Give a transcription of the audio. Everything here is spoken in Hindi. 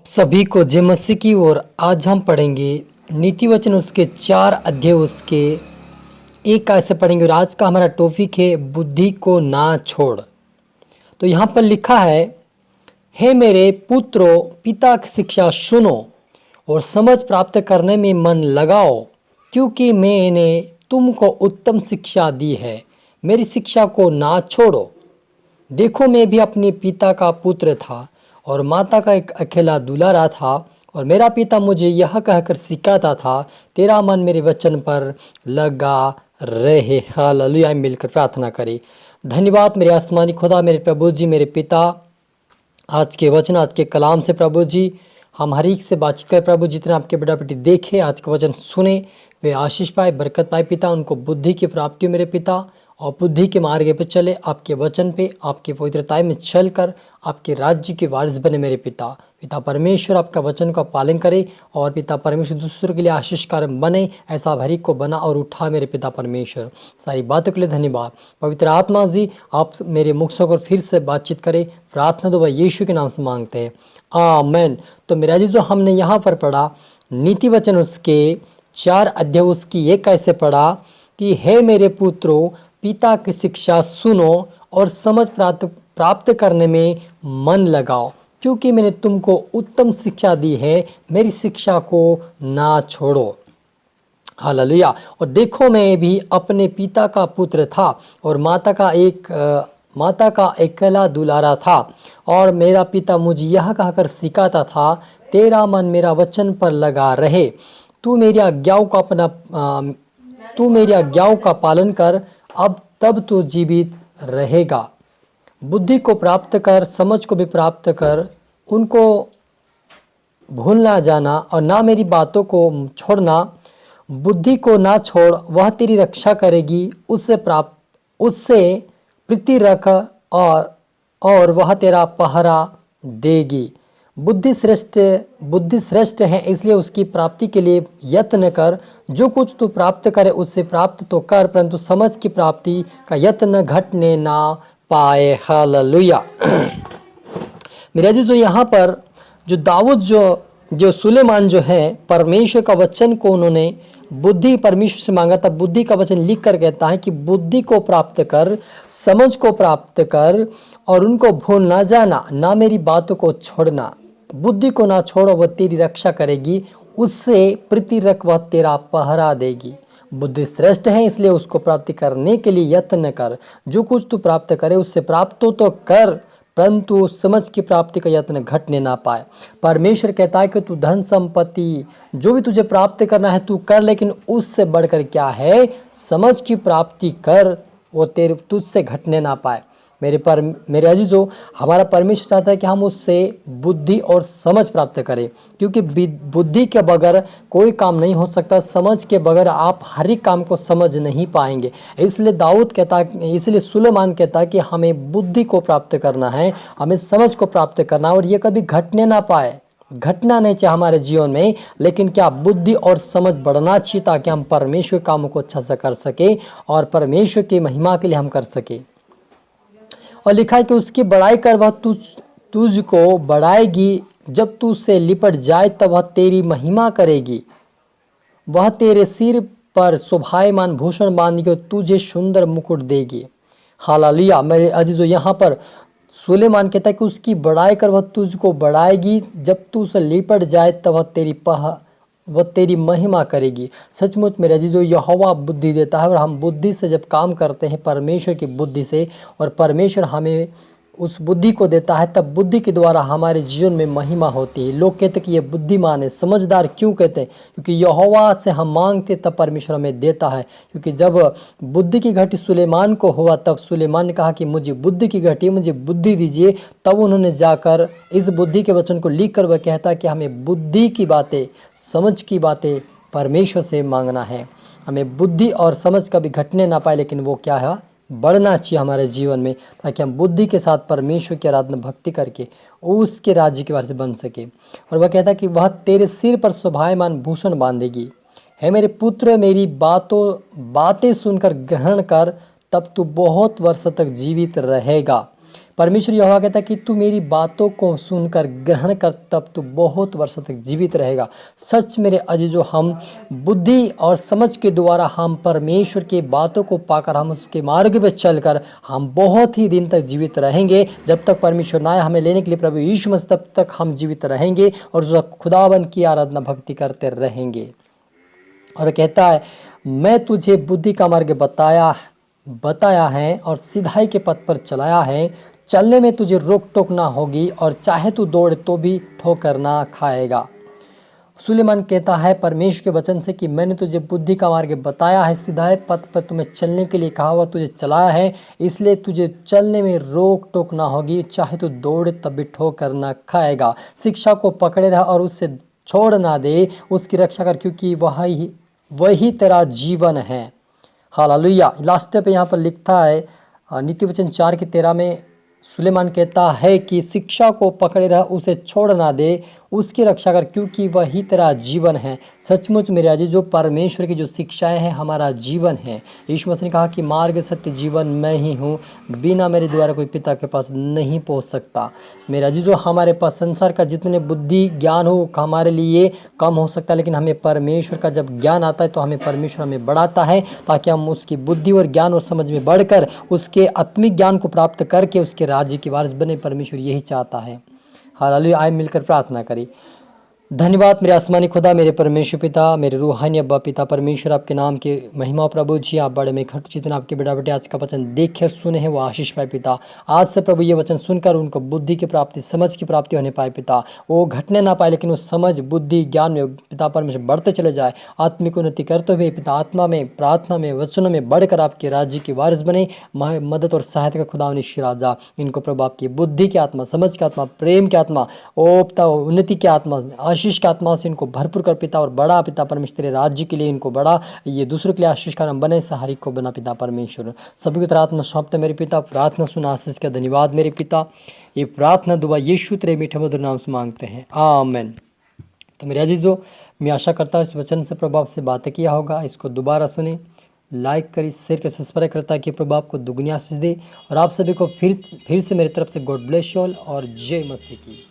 सभी को जय मसीह की ओर। आज हम पढ़ेंगे नीति वचन उसके 4 अध्याय उसके एक ऐसे पढ़ेंगे। और आज का हमारा टॉपिक है बुद्धि को ना छोड़। तो यहाँ पर लिखा है, हे मेरे पुत्रों, पिता की शिक्षा सुनो और समझ प्राप्त करने में मन लगाओ, क्योंकि मैंने तुमको उत्तम शिक्षा दी है। मेरी शिक्षा को ना छोड़ो। देखो, मैं भी अपने पिता का पुत्र था और माता का एक अकेला दुलारा था, और मेरा पिता मुझे यह कहकर सिखाता था, तेरा मन मेरे वचन पर लगा रहे। हालेलुया। मिलकर प्रार्थना करें। धन्यवाद मेरे आसमानी खुदा, मेरे प्रभु जी, मेरे पिता, आज के वचन, आज के कलाम से प्रभु जी हम हर एक से बातचीत करें। प्रभु जितने आपके बेटा बेटी देखे, आज का वचन सुने, वे आशीष पाए, बरकत पाए पिता। उनको बुद्धि की प्राप्ति हो मेरे पिता, और बुद्धि के मार्ग पे चले, आपके वचन पे, आपकी पवित्रताई में चलकर आपके राज्य के वारिस बने मेरे पिता। पिता परमेश्वर आपका वचन का पालन करे, और पिता परमेश्वर दूसरों के लिए आशीष कारण बने, ऐसा हर एक को बना और उठा मेरे पिता परमेश्वर। सारी बातों के लिए धन्यवाद। पवित्र आत्मा जी, आप मेरे मुख से होकर फिर से बातचीत करें। प्रार्थना दो भाई यीशु के नाम से मांगते हैं, आमेन। तो मेरा जी, जो हमने यहाँ पर पढ़ा नीति वचन उसके 4 अध्याय उसकी एक कैसे पढ़ा कि हे मेरे पुत्रों, पिता की शिक्षा सुनो और समझ प्राप्त करने में मन लगाओ, क्योंकि मैंने तुमको उत्तम शिक्षा दी है। मेरी शिक्षा को ना छोड़ो। हालेलुया। और देखो, मैं भी अपने पिता का पुत्र था और माता का अकेला दुलारा था, और मेरा पिता मुझे यह कहकर सिखाता था, तेरा मन मेरा वचन पर लगा रहे। तू मेरी आज्ञाओं का पालन कर, अब तब तू जीवित रहेगा। बुद्धि को प्राप्त कर, समझ को भी प्राप्त कर, उनको भूल ना जाना और ना मेरी बातों को छोड़ना। बुद्धि को ना छोड़, वह तेरी रक्षा करेगी। उससे प्रीति रख, और वह तेरा पहरा देगी। बुद्धि श्रेष्ठ है, इसलिए उसकी प्राप्ति के लिए यत्न कर। जो कुछ तू प्राप्त करे उससे प्राप्त तो कर, परंतु समझ की प्राप्ति का यत्न घटने ना पाए। हालेलुया। मेरा जी, जो यहाँ पर जो दाऊद जो सुलेमान जो है, परमेश्वर का वचन को उन्होंने बुद्धि परमेश्वर से मांगा था। बुद्धि का वचन लिख कर कहता है कि बुद्धि को प्राप्त कर, समझ को प्राप्त कर, और उनको भूल ना जाना, ना मेरी बातों को छोड़ना। बुद्धि को ना छोड़ो, वह तेरी रक्षा करेगी। उससे प्रीति रख, वह तेरा पहरा देगी। बुद्धि श्रेष्ठ है, इसलिए उसको प्राप्ति करने के लिए यत्न कर। जो कुछ तू प्राप्त करे उससे प्राप्त तो कर, परंतु समझ की प्राप्ति का यत्न घटने ना पाए। परमेश्वर कहता है कि तू धन संपत्ति जो भी तुझे प्राप्त करना है तू कर, लेकिन उससे बढ़कर क्या है, समझ की प्राप्ति कर, वो तेरे तुझसे घटने ना पाए। मेरे अजीजों, हमारा परमेश्वर चाहता है कि हम उससे बुद्धि और समझ प्राप्त करें, क्योंकि बुद्धि के बगैर कोई काम नहीं हो सकता। समझ के बगैर आप हर एक काम को समझ नहीं पाएंगे। इसलिए सुलेमान कहता है कि हमें बुद्धि को प्राप्त करना है, हमें समझ को प्राप्त करना है, और ये कभी घटने ना पाए। घटना नहीं चाहिए हमारे जीवन में, लेकिन क्या बुद्धि और समझ बढ़ना चाहिए, ताकि हम परमेश्वर कामों को अच्छा से कर सके और परमेश्वर की महिमा के लिए हम कर सके। और लिखा है कि उसकी बड़ाई कर, वह तुझको बढ़ाएगी। जब तू उससे लिपट जाए तब वह तेरी महिमा करेगी। वह तेरे सिर पर शोभायमान भूषण बांधेगी और तुझे सुंदर मुकुट देगी। हालेलुया। मेरे अजीजों, यहाँ पर सुलेमान कहता है कि उसकी बड़ाई कर, वह तुझको बढ़ाएगी। जब तू उसे लिपट जाए तब वह तेरी महिमा करेगी। सचमुच मेरे अजीजों, यहोवा बुद्धि देता है, और हम बुद्धि से जब काम करते हैं परमेश्वर की बुद्धि से, और परमेश्वर हमें उस बुद्धि को देता है, तब बुद्धि के द्वारा हमारे जीवन में महिमा होती है। लोग कहते हैं कि ये बुद्धिमान है, समझदार क्यों कहते हैं? क्योंकि यहोवा से हम मांगते तब परमेश्वर हमें देता है। क्योंकि जब बुद्धि की घटी सुलेमान को हुआ, तब सुलेमान ने कहा कि मुझे बुद्धि की घटी, मुझे बुद्धि दीजिए। तब उन्होंने जाकर इस बुद्धि के वचन को लिख कर वह कहता है कि हमें बुद्धि की बातें, समझ की बातें परमेश्वर से मांगना है। हमें बुद्धि और समझ कभी घटने ना पाए, लेकिन वो क्या है, बढ़ना चाहिए हमारे जीवन में, ताकि हम बुद्धि के साथ परमेश्वर की आराधना भक्ति करके उसके राज्य के वारिस बन सके। और वह कहता है कि वह तेरे सिर पर शोभायमान भूषण बांधेगी। है मेरे पुत्र, मेरी बातें सुनकर ग्रहण कर, तब तू बहुत वर्ष तक जीवित रहेगा। परमेश्वर यहोवा कहता है कि तू मेरी बातों को सुनकर ग्रहण कर, तब तू बहुत वर्षों तक जीवित रहेगा। सच मेरे अजीजों, हम बुद्धि और समझ के द्वारा हम परमेश्वर की बातों को पाकर हम उसके मार्ग पे चलकर हम बहुत ही दिन तक जीवित रहेंगे। जब तक परमेश्वर ना आए हमें लेने के लिए प्रभु यीशु मसीह, तब तक हम जीवित रहेंगे और उसका खुदावन की आराधना भक्ति करते रहेंगे। और कहता है, मैं तुझे बुद्धि का मार्ग बताया है और सिधाई के पथ पर चलाया है। चलने में तुझे रोक टोक ना होगी और चाहे तू दौड़े तो भी ठोकर ना खाएगा। सुलेमान कहता है परमेश्वर के वचन से कि मैंने तुझे बुद्धि का मार्ग बताया है, सीधा पथ पर तुम्हें चलने के लिए कहा हुआ, तुझे चलाया है, इसलिए तुझे चलने में रोक टोक ना होगी, चाहे तू दौड़े तब भी ठोकर ना खाएगा। शिक्षा को पकड़े रहा और उससे छोड़ ना दे, उसकी रक्षा कर, क्योंकि वही तेरा जीवन है। हालेलुया। लास्ट पे यहाँ पर लिखता है नीति वचन 4:13 में सुलेमान कहता है कि शिक्षा को पकड़े रह, उसे छोड़ ना दे, उसकी रक्षा कर, क्योंकि वही तेरा जीवन है। सचमुच मेरे अजीज, जो परमेश्वर की जो शिक्षाएं हैं हमारा जीवन है। यीशु मसीह ने कहा कि मार्ग सत्य जीवन मैं ही हूँ, बिना मेरे द्वारा कोई पिता के पास नहीं पहुँच सकता। मेरे अजीज, जो हमारे पास संसार का जितने बुद्धि ज्ञान हो हमारे लिए कम हो सकता है, लेकिन हमें परमेश्वर का जब ज्ञान आता है तो हमें परमेश्वर हमें बढ़ाता है, ताकि हम उसकी बुद्धि और ज्ञान और समझ में बढ़कर उसके आत्मिक ज्ञान को प्राप्त करके उसके राज्य की वारिस बने। परमेश्वर यही चाहता है। हालेलुया। आइए मिलकर प्रार्थना करें। धन्यवाद मेरे आसमानी खुदा, मेरे परमेश्वर पिता, मेरे रूहानी अब्बा पिता परमेश्वर, आपके नाम के महिमा प्रभु जी। आप बड़े में खट जितना आपके बेटा बेटे आज का वचन देखे और सुने हैं वो आशीष पाए पिता। आज से प्रभु ये वचन सुनकर उनको बुद्धि की प्राप्ति, समझ की प्राप्ति होने पाए पिता। वो घटने ना पाए, लेकिन वो समझ बुद्धि ज्ञान में पिता परमेश्वर बढ़ते चले जाए, आत्मिक उन्नति करते हुए पिता आत्मा में, प्रार्थना में, वचनों में बढ़कर आपके राज्य की वारिस बने। मदद और सहायता का खुदा राजा इनको प्रभु आपकी बुद्धि की आत्मा, समझ की आत्मा, प्रेम की आत्मा, ओ पिता उन्नति की आत्मा, आशीष की आत्मा से इनको भरपूर कर पिता, और बड़ा पिता परमेश्वर तेरे राज्य के लिए इनको बड़ा, ये दूसरों के लिए आशीष का नाम बने, सहारी को बना पिता परमेश्वर। सभी को प्रार्थना सौंपते मेरे पिता, प्रार्थना सुना आशीष का धन्यवाद मेरे पिता। ये प्रार्थना दुआ यीशु तेरे मीठे मधुर नाम से मांगते हैं, आमीन। तो मेरे अजीजों, मैं आशा करता हूँ इस वचन से प्रभु आपसे बातें किया होगा। इसको दोबारा सुने, लाइक करें, शेयर के सब्सक्राइब करता है कि प्रभु आपको दुगनी आशीष दे। और आप सभी को फिर से मेरी तरफ से गॉड ब्लेस यू ऑल और जय मसीह की।